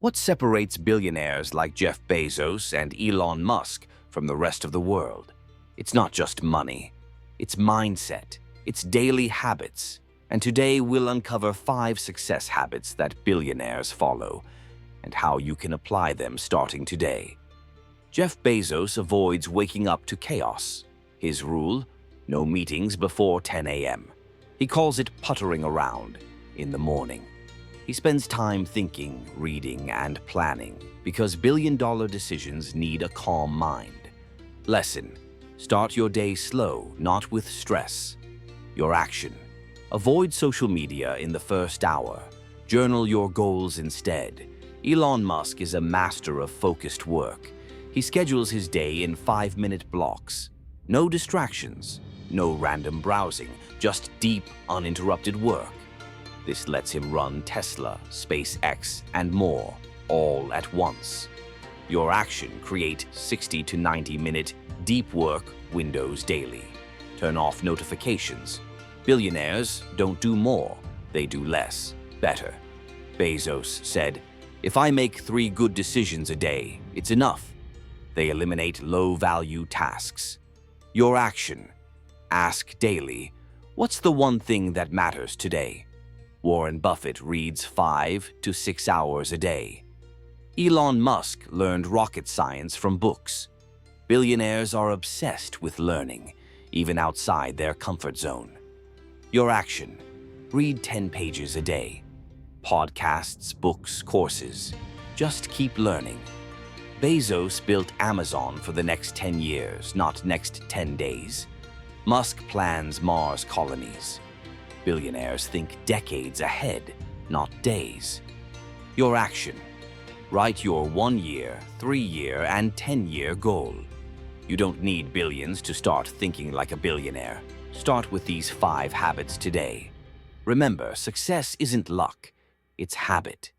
What separates billionaires like Jeff Bezos and Elon Musk from the rest of the world? It's not just money. It's mindset. It's daily habits. And today we'll uncover 5 success habits that billionaires follow and how you can apply them starting today. Jeff Bezos avoids waking up to chaos. His rule: no meetings before 10 a.m. He calls it puttering around in the morning. He spends time thinking, reading, and planning because billion-dollar decisions need a calm mind. Lesson: start your day slow, not with stress. Your action: avoid social media in the first hour. Journal your goals instead. Elon Musk is a master of focused work. He schedules his day in 5-minute blocks. No distractions, no random browsing, just deep, uninterrupted work. This lets him run Tesla, SpaceX, and more, all at once. Your action: create 60 to 90-minute deep work windows daily. Turn off notifications. Billionaires don't do more, they do less, better. Bezos said, "If I make 3 good decisions a day, it's enough." They eliminate low-value tasks. Your action: ask daily, what's the one thing that matters today? Warren Buffett reads 5 to 6 hours a day. Elon Musk learned rocket science from books. Billionaires are obsessed with learning, even outside their comfort zone. Your action: read 10 pages a day. Podcasts, books, courses. Just keep learning. Bezos built Amazon for the next 10 years, not next 10 days. Musk plans Mars colonies. Billionaires think decades ahead, not days. Your action: write your 1-year, 3-year, and 10-year goal. You don't need billions to start thinking like a billionaire. Start with these 5 habits today. Remember, success isn't luck, it's habit.